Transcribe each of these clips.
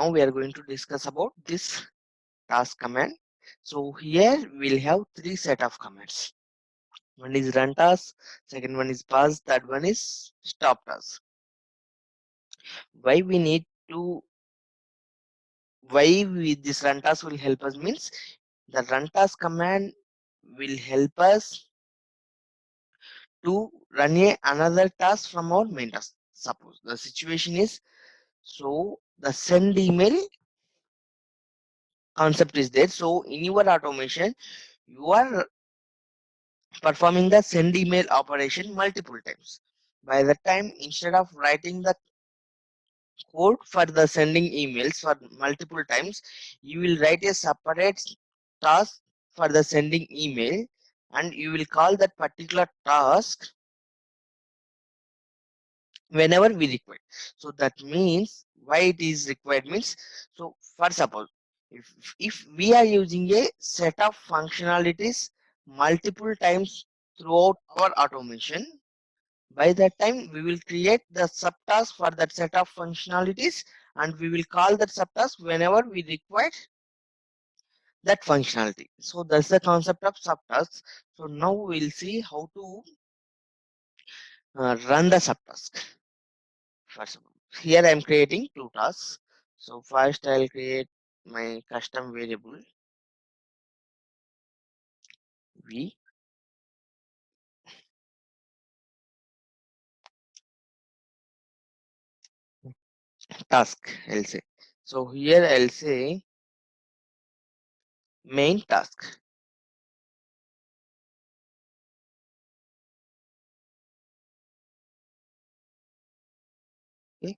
now we are going to discuss about this task command. So here we'll have three set of commands. One is run task, second one is pause, third one is stop task. Why we need to this run task will help us means the run task command will help us to run another task from our main task. Suppose the situation is so the send email concept is there. So in your automation, you are performing the send email operation multiple times. By the time instead of writing the code for the sending emails for multiple times, you will write a separate task for the sending email and you will call that particular task whenever we require. So that means why it is required means, so for suppose if we are using a set of functionalities multiple times throughout our automation, by that time we will create the subtask for that set of functionalities and we will call that subtask whenever we require that functionality. So that's the concept of subtasks. So now we'll see how to run the subtask. First of all, here I'm creating two tasks. So first I'll create my custom variable v task. I'll say. So here I'll say main task. Okay.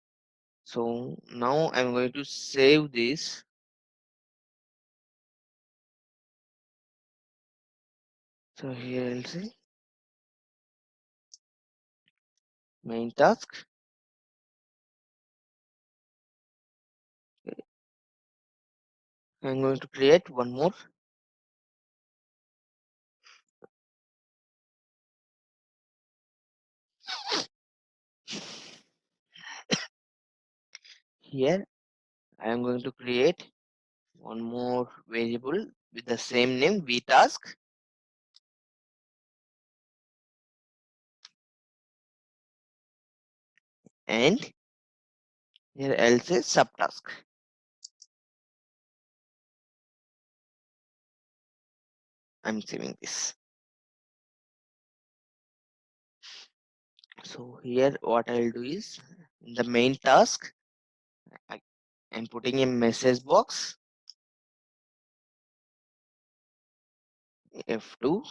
So now I'm going to save this. So here I'll say main task. Okay. I'm going to create one more. Here I am going to create one more variable with the same name vtask, and here I'll say subtask. I'm saving this. So here what I'll do is in the main task I'm putting a message box F2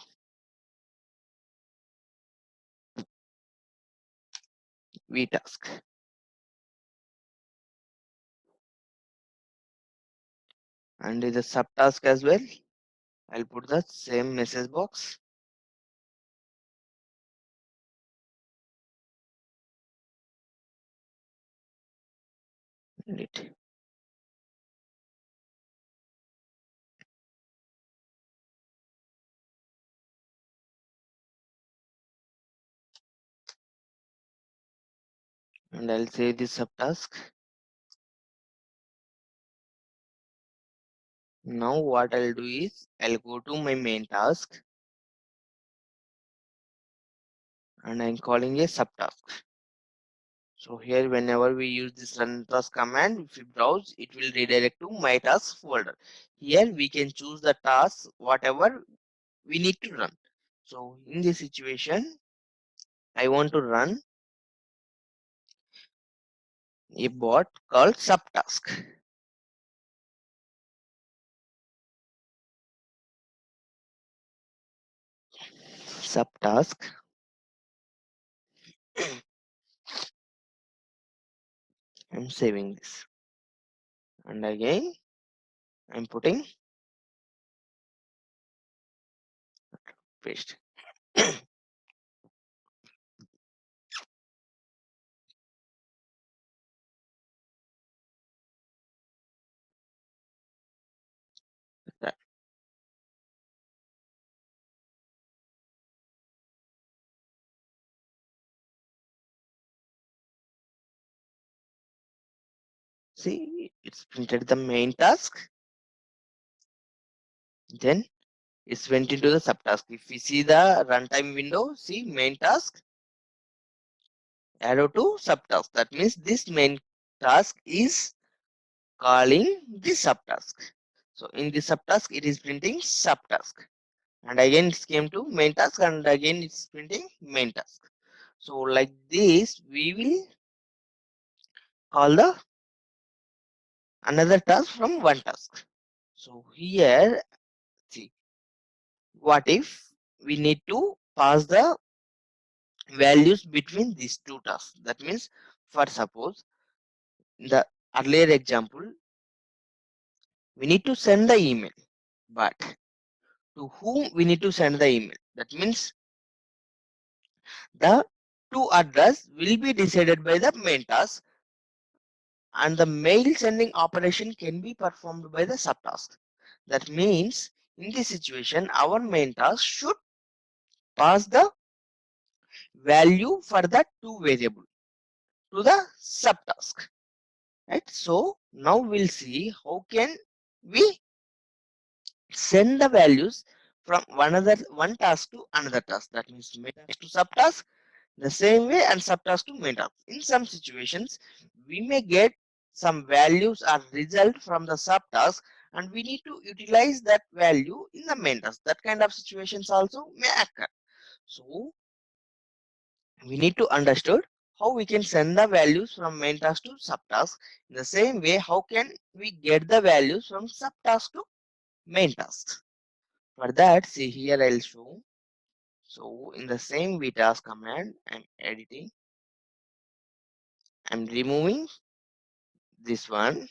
vtask, and in the subtask as well I'll put the same message box. It. And I'll save this subtask. Now what I'll do is I'll go to my main task and I'm calling a subtask. So here whenever we use this run task command, if we browse, it will redirect to my task folder. Here we can choose the task whatever we need to run. So in this situation, I want to run a bot called subtask. Subtask. I'm saving this. And again, I'm putting paste. See, it's printed the main task, then it's went into the subtask. If we see the runtime window, see main task, arrow to subtask. That means this main task is calling this subtask. So in this subtask, it is printing subtask. And again, it came to main task, and again, it's printing main task. So like this, we will call the another task from one task. So here, see, what if we need to pass the values between these two tasks? That means, for suppose, in the earlier example, we need to send the email, but to whom we need to send the email? That means the to address will be decided by the main task, and the mail sending operation can be performed by the subtask. That means in this situation, our main task should pass the value for the two variable to the subtask. Right? So now we'll see how can we send the values from one task to another task. That means main task to subtask the same way, and subtask to main task. In some situations, we may get some values or result from the subtask, and we need to utilize that value in the main task. That kind of situations also may occur. So we need to understand how we can send the values from main task to subtask. In the same way, how can we get the values from subtask to main task? For that, see here I'll show. So in the same vtask command, I'm editing, I'm removing this one,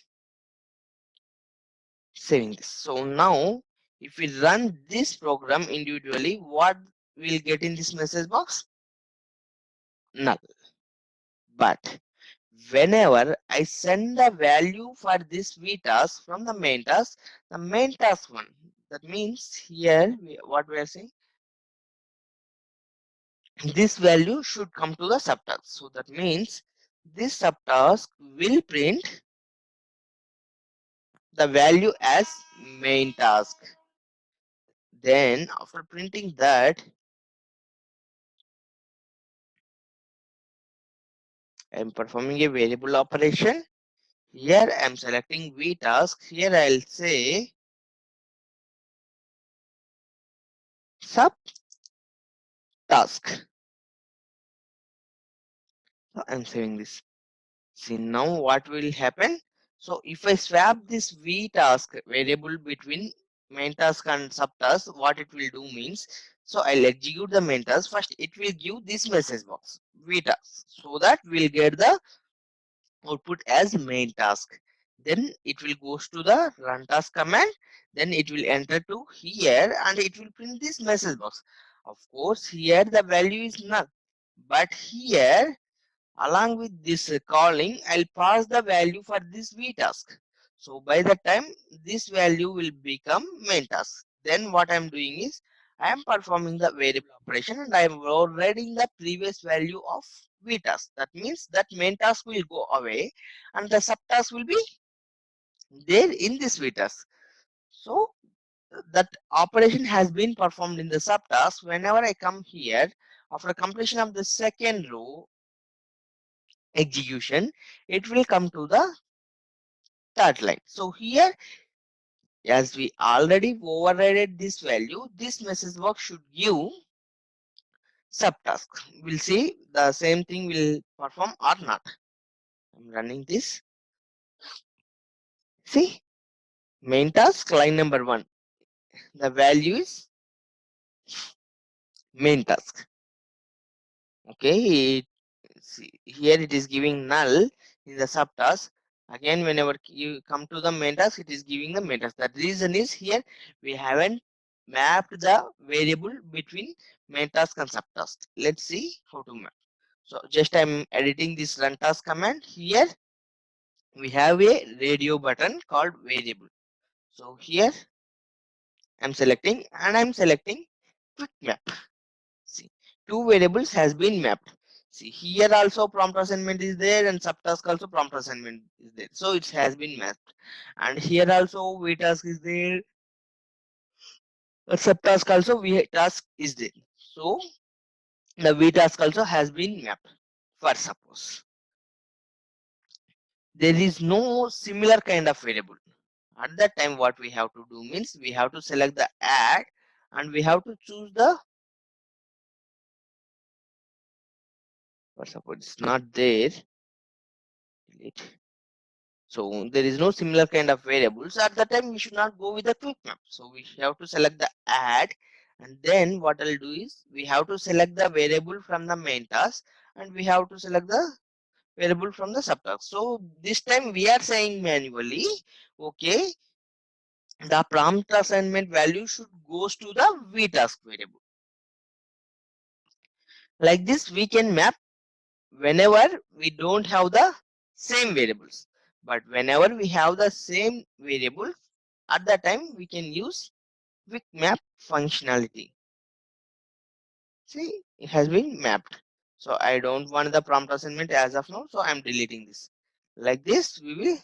saving this. So now if we run this program individually, what we'll get in this message box? Null. But whenever I send the value for this vtask from the main task one, that means here what we are saying, this value should come to the subtask. So that means this subtask will print the value as main task. Then after printing that, I'm performing a variable operation. Here I'm selecting vtask. Here I'll say subtask. So I'm saving this. See now what will happen. So if I swap this vtask variable between main task and subtask, what it will do means, so I'll execute the main task. First, it will give this message box vtask, so that we'll get the output as main task. Then it will goes to the run task command. Then it will enter to here, and it will print this message box. Of course, here the value is null, but here along with this calling, I'll pass the value for this v task. So by the time this value will become main task, then what I'm doing is I am performing the variable operation, and I am overriding the previous value of v task. That means that main task will go away, and the subtask will be there in this v task. So that operation has been performed in the subtask. Whenever I come here, after completion of the second row execution, it will come to the third line. So here, as we already overrided this value, this message box should give subtask. We'll see the same thing will perform or not. I'm running this. See, main task line number 1. The value is main task. Okay, see, here it is giving null in the subtask. Again, whenever you come to the main task, it is giving the main task. The reason is here we haven't mapped the variable between main task and subtask. Let's see how to map. So just I'm editing this run task command. Here we have a radio button called variable. So here I'm selecting, and I'm selecting quick map. See, two variables has been mapped. See, here also prompt assignment is there and subtask also prompt assignment is there. So it has been mapped. And here also vtask is there, subtask also vtask is there. So the vtask also has been mapped. For suppose there is no similar kind of variable. At that time, what we have to do means we have to select the add and we have to choose the, for suppose it's not there, delete. So there is no similar kind of variables. At that time, we should not go with the quick map. So we have to select the add, and then what I'll do is we have to select the variable from the main task and we have to select the variable from the subtask. So this time we are saying manually, okay, the prompt assignment value should goes to the vtask variable. Like this, we can map whenever we don't have the same variables. But whenever we have the same variables, at that time we can use quick map functionality. See, it has been mapped. So I don't want the prompt assignment as of now, so I'm deleting this. Like this, we will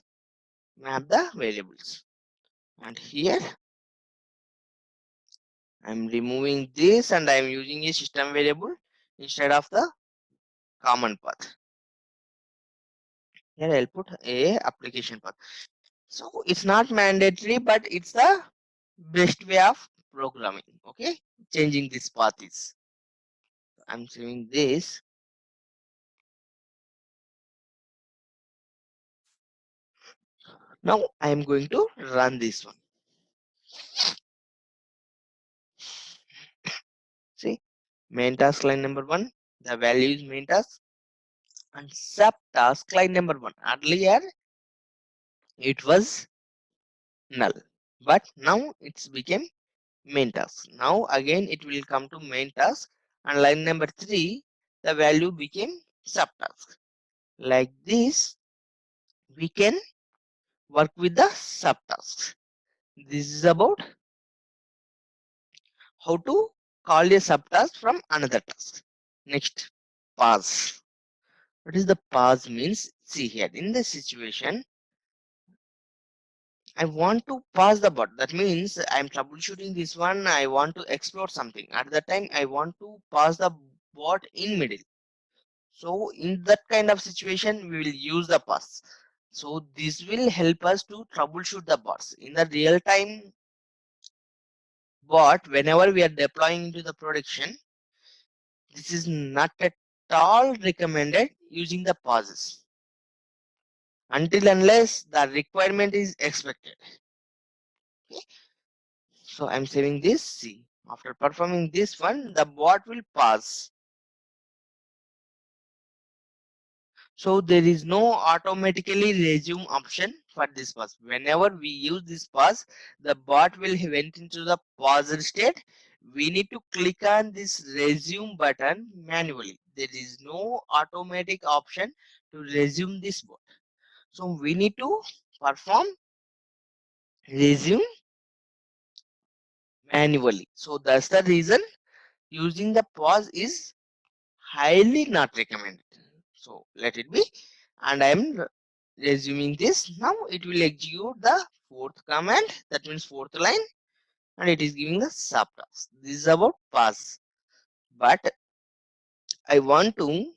map the variables. And here, I'm removing this and I'm using a system variable instead of the common path. Here I'll put a application path. So it's not mandatory, but it's the best way of programming. Okay, changing this path is. I'm saving this. Now I am going to run this one. See, main task line number one, the value is main task, and subtask line number one. Earlier it was null, but now it's became main task. Now again it will come to main task, and line number three, the value became subtask. Like this, we can work with the subtasks. This is about how to call a subtask from another task. Next, pause. What is the pause means? See here, in this situation, I want to pause the bot. That means I'm troubleshooting this one. I want to explore something. At that time, I want to pause the bot in middle. So in that kind of situation, we will use the pause. So this will help us to troubleshoot the bots in the real time. But whenever we are deploying into the production, this is not at all recommended using the pauses until unless the requirement is expected. Okay. So I'm saving this. See, after performing this one, the bot will pause. So there is no automatically resume option for this pause. Whenever we use this pause, the bot will went into the pause state. We need to click on this resume button manually. There is no automatic option to resume this bot. So we need to perform resume manually. So that's the reason using the pause is highly not recommended. So let it be, and I am resuming this. Now it will execute the fourth command, that means fourth line, and it is giving the subtask. This is about pause, but I want to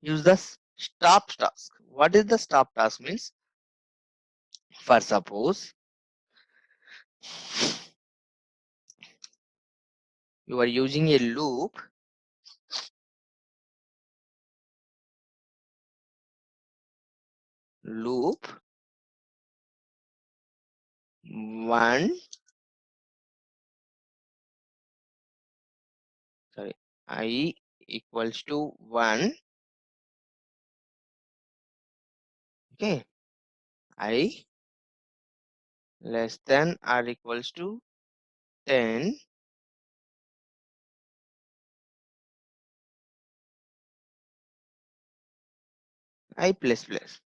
use the stop task. What is the stop task means? For suppose you are using a loop one, sorry, I equals to 1, okay, I less than or equals to 10, I plus plus.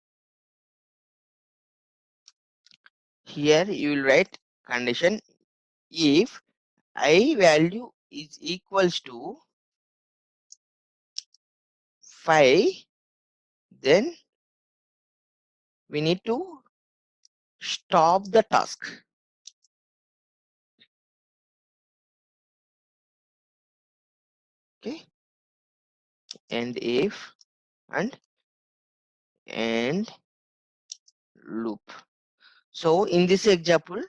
Here you will write condition if I value is equals to 5, then we need to stop the task. Okay, and if and loop. So in this example,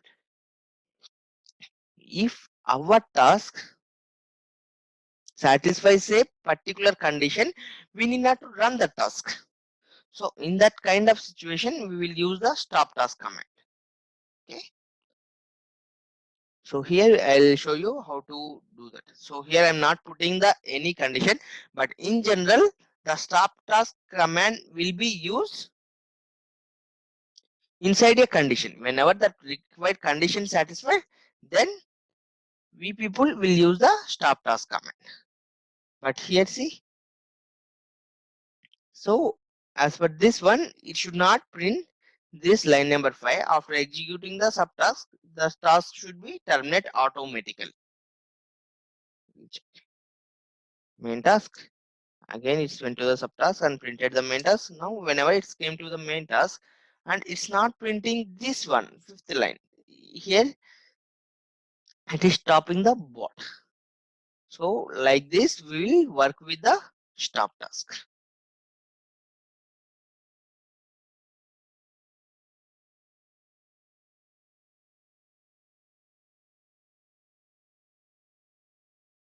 if our task satisfies a particular condition, we need not to run the task. So in that kind of situation, we will use the stop task command. Okay. So here I'll show you how to do that. So here I'm not putting the any condition, but in general, the stop task command will be used inside a condition. Whenever that required condition satisfied, then we people will use the stop task command. But here see, so as per this one, it should not print this line number 5. After executing the subtask, the task should be terminate automatically. Main task. Again, it's went to the subtask and printed the main task. Now, whenever it came to the main task, and it's not printing this one, fifth line. Here, it is stopping the bot. So, like this, we will work with the stop task.